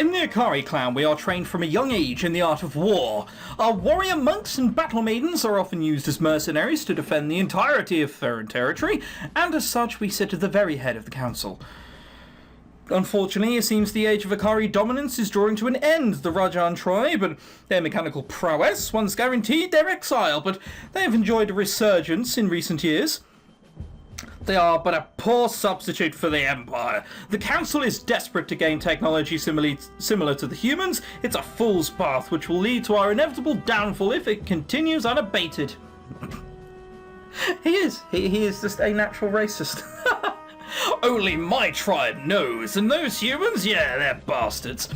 In the Aari clan, we are trained from a young age in the art of war. Our warrior monks and battle maidens are often used as mercenaries to defend the entirety of Ferran territory, and as such we sit at the very head of the council. Unfortunately, it seems the age of Aari dominance is drawing to an end. The Rajan tribe and their mechanical prowess once guaranteed their exile, but they have enjoyed a resurgence in recent years. They are but a poor substitute for the Empire. The Council is desperate to gain technology similar to the humans. It's a fool's path which will lead to our inevitable downfall if it continues unabated. He is just a natural racist. Only my tribe knows, and those humans, yeah, they're bastards.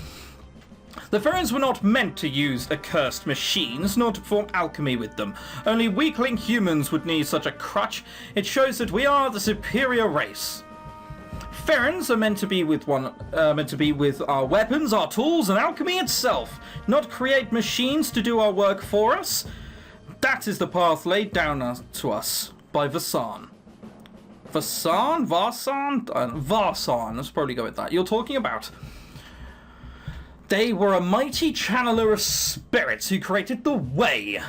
The Ferrans were not meant to use accursed machines, nor to perform alchemy with them. Only weakling humans would need such a crutch. It shows that we are the superior race. Ferrans are meant to be with our weapons, our tools, and alchemy itself, not create machines to do our work for us. That is the path laid down to us by Vasan. Vasan? Varsan, let's probably go with that. You're talking about. They were a mighty channeler of spirits who created the Way.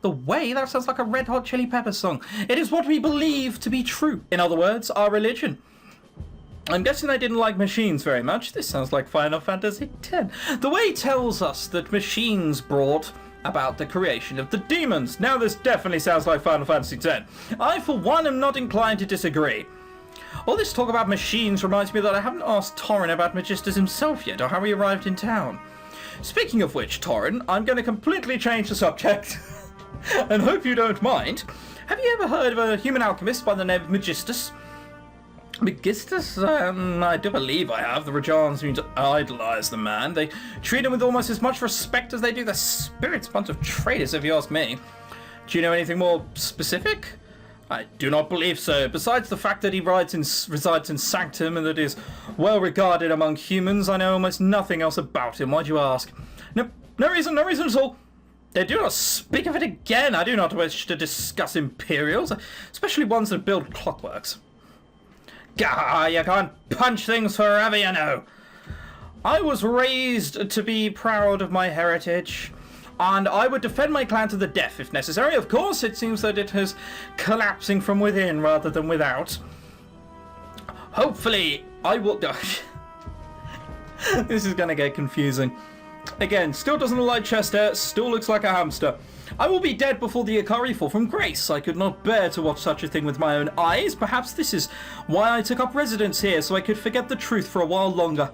The Way? That sounds like a Red Hot Chili Peppers song. It is what we believe to be true. In other words, our religion. I'm guessing they didn't like machines very much. This sounds like Final Fantasy X. The Way tells us that machines brought about the creation of the demons. Now this definitely sounds like Final Fantasy X. I, for one, am not inclined to disagree. All this talk about machines reminds me that I haven't asked Torrin about Magistus himself yet, or how he arrived in town. Speaking of which, Torrin, I'm going to completely change the subject, and hope you don't mind. Have you ever heard of a human alchemist by the name of Magistus? Magistus? I do believe I have. The Rajans seem to idolize the man. They treat him with almost as much respect as they do the spirits. Bunch of traitors, if you ask me. Do you know anything more specific? I do not believe so. Besides the fact that he resides in Sanctum and that he is well regarded among humans, I know almost nothing else about him. Why'd you ask? No reason at all. They do not speak of it again. I do not wish to discuss Imperials, especially ones that build clockworks. Gah, you can't punch things forever, you know. I was raised to be proud of my heritage, and I would defend my clan to the death if necessary. Of course, it seems that it is collapsing from within rather than without. Hopefully, I will... This is going to get confusing. Again, still doesn't look like Chester, still looks like a hamster. I will be dead before the Aari fall from grace. I could not bear to watch such a thing with my own eyes. Perhaps this is why I took up residence here, so I could forget the truth for a while longer.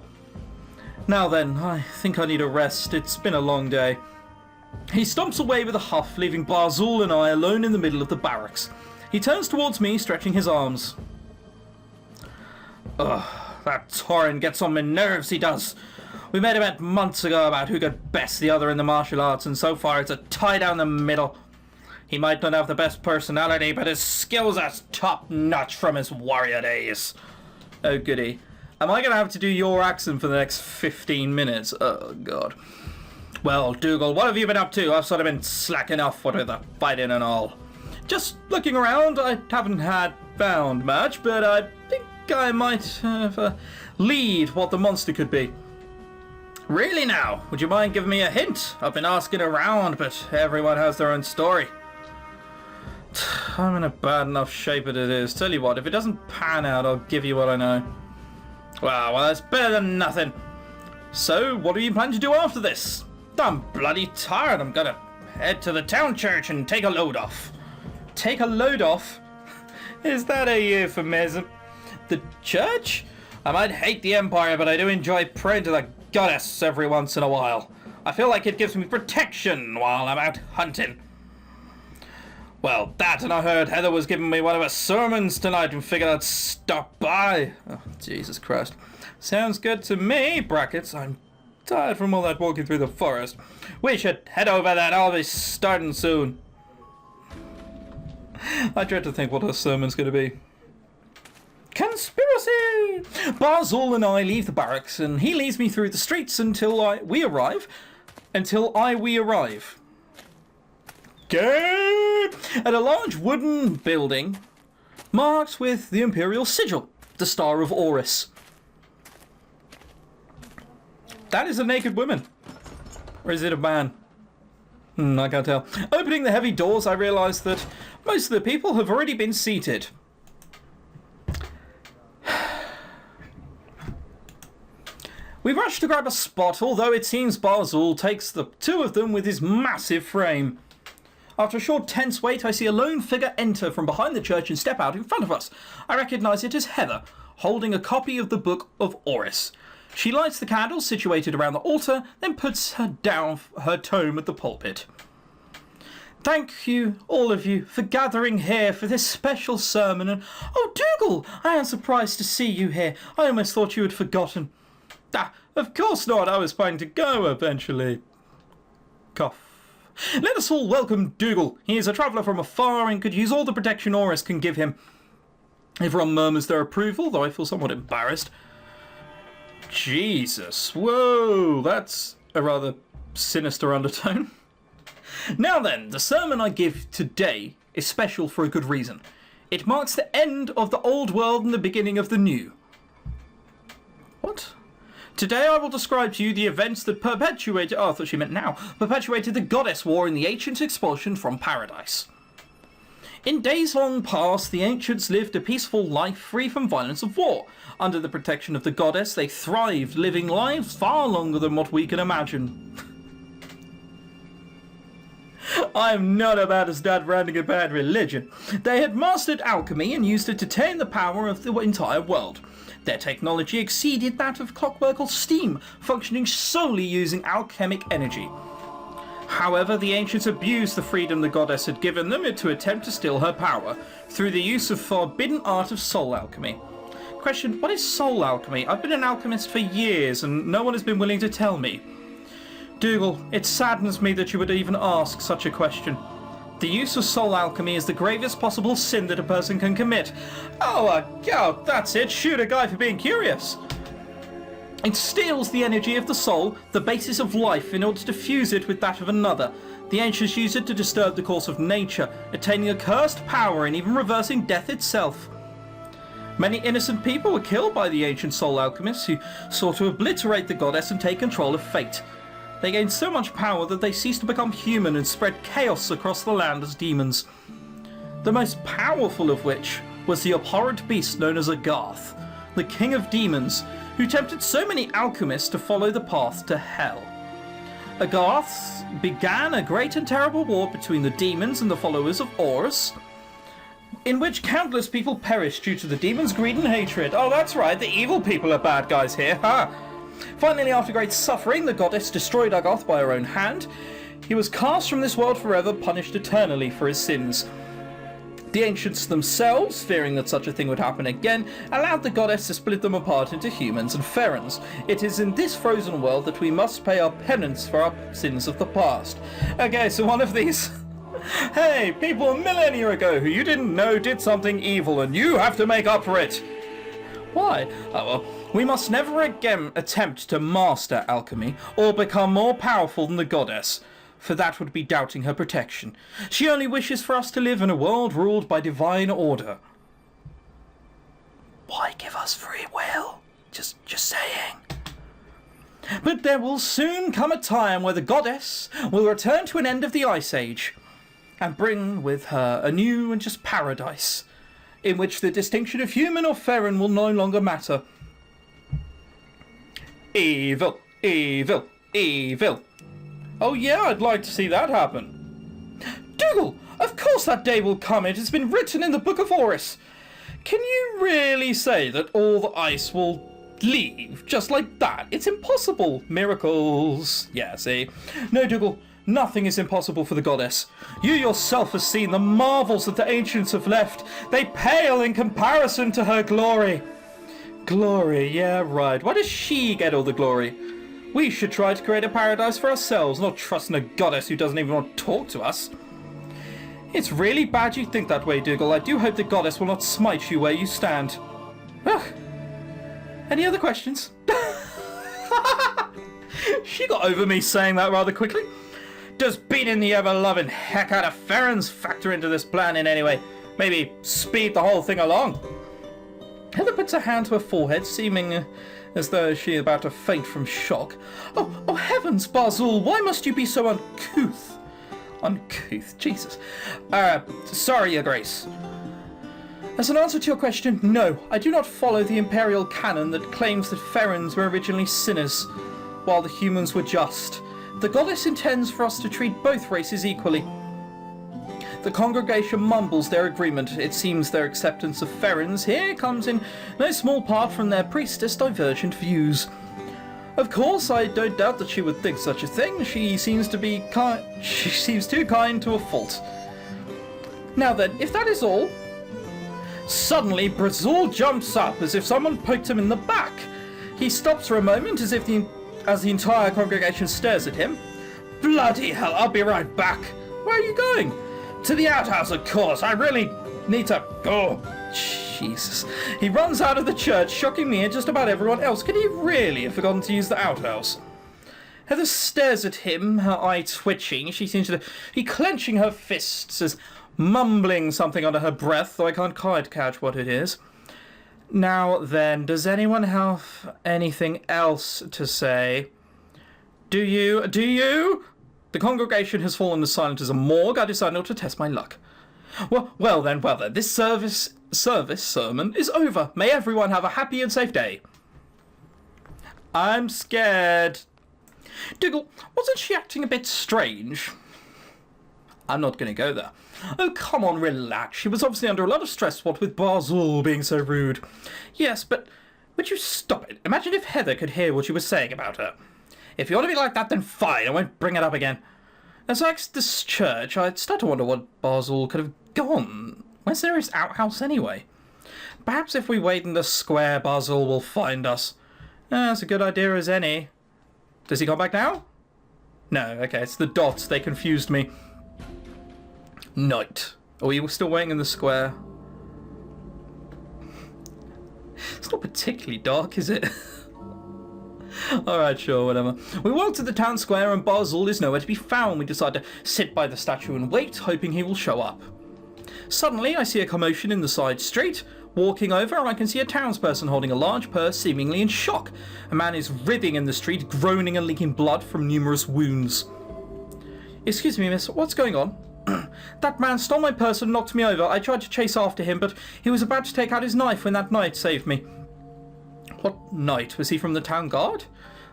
Now then, I think I need a rest. It's been a long day. He stomps away with a huff, leaving Barzul and I alone in the middle of the barracks. He turns towards me, stretching his arms. Ugh, that Torrin gets on my nerves, he does. We made a bet months ago about who could best the other in the martial arts, and so far it's a tie down the middle. He might not have the best personality, but his skills are top-notch from his warrior days. Oh, goody. Am I going to have to do your accent for the next 15 minutes? Oh, God. Well, Dougal, what have you been up to? I've sort of been slacking off with the fighting and all. Just looking around. I haven't found much, but I think I might lead what the monster could be. Really now? Would you mind giving me a hint? I've been asking around, but everyone has their own story. I'm in a bad enough shape as it is. Tell you what, if it doesn't pan out, I'll give you what I know. Well, that's better than nothing. So, what do you plan to do after this? I'm bloody tired. I'm gonna head to the town church and take a load off. Take a load off? Is that a euphemism? The church? I might hate the Empire, but I do enjoy praying to the goddess every once in a while. I feel like it gives me protection while I'm out hunting. Well, that, and I heard Heather was giving me one of her sermons tonight and figured I'd stop by. Oh, Jesus Christ. Sounds good to me, brackets. I'm tired from all that walking through the forest. We should head over that. I'll be starting soon. I dread to think what her sermon's going to be. Conspiracy! Barzul and I leave the barracks, and he leads me through the streets until we arrive. Okay. At a large wooden building marked with the Imperial sigil, the Star of Auris. That is a naked woman. Or is it a man? I can't tell. Opening the heavy doors, I realised that most of the people have already been seated. We rush to grab a spot, although it seems Barzul takes the two of them with his massive frame. After a short tense wait, I see a lone figure enter from behind the church and step out in front of us. I recognise it as Heather, holding a copy of the Book of Auris. She lights the candles situated around the altar, then puts down her tome at the pulpit. Thank you, all of you, for gathering here for this special sermon. And oh, Dougal, I am surprised to see you here. I almost thought you had forgotten. Ah, of course not. I was planning to go eventually. Cough. Let us all welcome Dougal. He is a traveller from afar and could use all the protection Auris can give him. Everyone murmurs their approval, though I feel somewhat embarrassed. Jesus. Whoa, that's a rather sinister undertone. Now then, the sermon I give today is special for a good reason. It marks the end of the old world and the beginning of the new. What? Today I will describe to you the events that perpetuated... Oh, I thought she meant now. Perpetuated the Goddess War in the ancient expulsion from paradise. In days long past, the ancients lived a peaceful life free from violence of war. Under the protection of the goddess, they thrived, living lives far longer than what we can imagine. I am not about to start ranting about religion. They had mastered alchemy and used it to tame the power of the entire world. Their technology exceeded that of clockwork or steam, functioning solely using alchemic energy. However, the ancients abused the freedom the goddess had given them to attempt to steal her power, through the use of forbidden art of soul alchemy. Question, what is soul alchemy? I've been an alchemist for years and no one has been willing to tell me. Dougal, it saddens me that you would even ask such a question. The use of soul alchemy is the gravest possible sin that a person can commit. Oh, that's it. Shoot a guy for being curious. It steals the energy of the soul, the basis of life, in order to fuse it with that of another. The ancients used it to disturb the course of nature, attaining a cursed power and even reversing death itself. Many innocent people were killed by the ancient soul alchemists who sought to obliterate the goddess and take control of fate. They gained so much power that they ceased to become human and spread chaos across the land as demons. The most powerful of which was the abhorrent beast known as Agarth, the king of demons, who tempted so many alchemists to follow the path to hell. Agarth began a great and terrible war between the demons and the followers of Auris, in which countless people perished due to the demons' greed and hatred. Oh, that's right, the evil people are bad guys here, huh? Finally, after great suffering, the goddess destroyed Agarth by her own hand. He was cast from this world forever, punished eternally for his sins. The ancients themselves, fearing that such a thing would happen again, allowed the goddess to split them apart into humans and Ferens. It is in this frozen world that we must pay our penance for our sins of the past. Okay, so one of these... Hey, people a millennia ago who you didn't know did something evil and you have to make up for it. Why? Oh, well, we must never again attempt to master alchemy or become more powerful than the goddess, for that would be doubting her protection. She only wishes for us to live in a world ruled by divine order. Why give us free will? Just saying. But there will soon come a time where the goddess will return to an end of the Ice Age and bring with her a new and just paradise, in which the distinction of human or Feren will no longer matter. Evil, evil, evil. Oh yeah, I'd like to see that happen. Dougal, of course that day will come. It has been written in the Book of Auris. Can you really say that all the ice will leave just like that? It's impossible. Miracles. Yeah, see? No, Dougal, nothing is impossible for the goddess. You yourself have seen the marvels that the ancients have left. They pale in comparison to her glory. Glory, yeah, right. Why does she get all the glory? We should try to create a paradise for ourselves, not trust in a goddess who doesn't even want to talk to us. It's really bad you think that way, Dougal. I do hope the goddess will not smite you where you stand. Ugh. Any other questions? She got over me saying that rather quickly. Does beating the ever-loving heck out of Ferens factor into this plan in any way? Maybe speed the whole thing along? Heather puts her hand to her forehead, seeming as though she is about to faint from shock. Oh heavens, Barzul, why must you be so uncouth? Uncouth, Jesus. Sorry, Your Grace. As an answer to your question, no, I do not follow the imperial canon that claims that Ferens were originally sinners, while the humans were just. The goddess intends for us to treat both races equally. The congregation mumbles their agreement. It seems their acceptance of Ferens here comes in no small part from their priestess' divergent views. Of course, I don't doubt that she would think such a thing. She seems too kind to a fault. Now then, if that is all... Suddenly, Brazil jumps up as if someone poked him in the back. He stops for a moment as the entire congregation stares at him. Bloody hell, I'll be right back. Where are you going? To the outhouse, of course. I really need to go. Jesus. He runs out of the church, shocking me and just about everyone else. Could he really have forgotten to use the outhouse? Heather stares at him, her eye twitching. She seems to be clenching her fists as mumbling something under her breath, though I can't quite catch what it is. Now then, does anyone have anything else to say? Do you? The congregation has fallen as silent as a morgue. I decide not to test my luck. Well then, this sermon is over. May everyone have a happy and safe day. I'm scared. Diggle, wasn't she acting a bit strange? I'm not going to go there. Oh, come on, relax. She was obviously under a lot of stress, what with Barzul being so rude. Yes, but would you stop it? Imagine if Heather could hear what you were saying about her. If you want to be like that, then fine. I won't bring it up again. As I exit this church, I'd start to wonder what Barzul could have gone. Where's there his outhouse anyway? Perhaps if we wait in the square, Barzul will find us. That's a good idea as any. Does he come back now? No, okay, it's the dots. They confused me. Night. Are we still waiting in the square? It's not particularly dark, is it? Alright, sure, whatever. We walk to the town square and Barzul is nowhere to be found. We decide to sit by the statue and wait, hoping he will show up. Suddenly, I see a commotion in the side street. Walking over, I can see a townsperson holding a large purse, seemingly in shock. A man is writhing in the street, groaning and leaking blood from numerous wounds. Excuse me, miss, what's going on? That man stole my purse and knocked me over. I tried to chase after him, but he was about to take out his knife when that knight saved me. What knight? Was he from the town guard?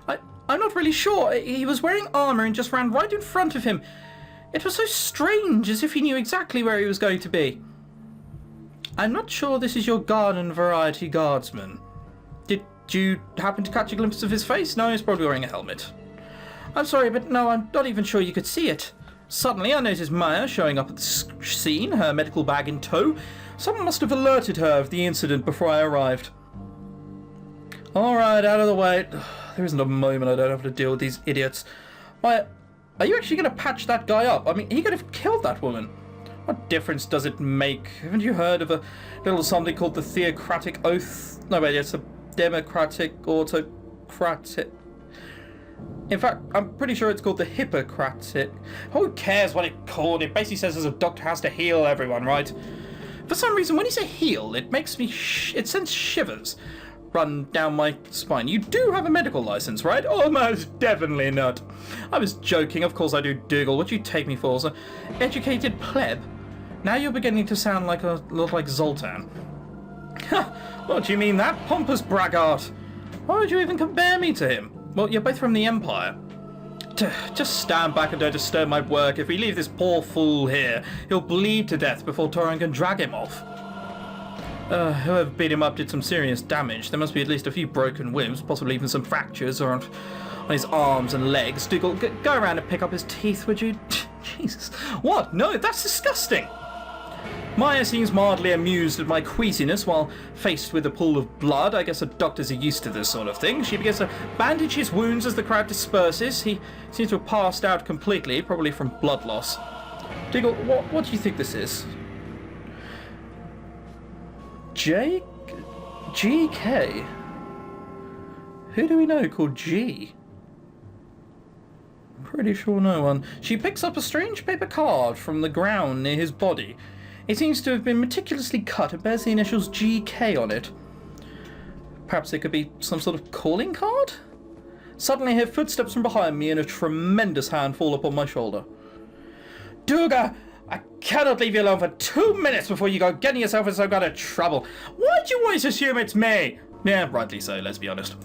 I'm not really sure. He was wearing armour and just ran right in front of him. It was so strange, as if he knew exactly where he was going to be. I'm not sure this is your garden variety guardsman. Did you happen to catch a glimpse of his face? No, he's probably wearing a helmet. I'm sorry, but no, I'm not even sure you could see it. Suddenly, I noticed Maya showing up at the scene, her medical bag in tow. Someone must have alerted her of the incident before I arrived. Alright, out of the way. There isn't a moment I don't have to deal with these idiots. Maya, are you actually going to patch that guy up? I mean, he could have killed that woman. What difference does it make? Haven't you heard of a little something called the Theocratic Oath? No, wait, it's a Democratic Autocratic... In fact, I'm pretty sure it's called the Hippocratic. Who cares what it's called? It basically says as a doctor has to heal everyone, right? For some reason, when you say heal, it makes me it sends shivers run down my spine. You do have a medical license, right? Oh, most definitely not. I was joking. Of course I do, Dougal. What do you take me for? So, educated pleb? Now you're beginning to sound like look like Zoltan. What do you mean that? Pompous braggart. Why would you even compare me to him? Well, you're both from the Empire. Just stand back and don't disturb my work. If we leave this poor fool here, he'll bleed to death before Torin can drag him off. Whoever beat him up did some serious damage. There must be at least a few broken ribs, possibly even some fractures on his arms and legs. Dougal, go around and pick up his teeth, would you? Jesus. What? No, that's disgusting. Maya seems mildly amused at my queasiness while faced with a pool of blood. I guess the doctors are used to this sort of thing. She begins to bandage his wounds as the crowd disperses. He seems to have passed out completely, probably from blood loss. Dougal, what do you think this is? GK? Who do we know called G? Pretty sure no one. She picks up a strange paper card from the ground near his body. It seems to have been meticulously cut and bears the initials GK on it. Perhaps it could be some sort of calling card? Suddenly I hear footsteps from behind me and a tremendous hand fall upon my shoulder. Duga, I cannot leave you alone for 2 minutes before you go getting yourself in some kind of trouble. Why do you always assume it's me? Yeah, rightly so, let's be honest.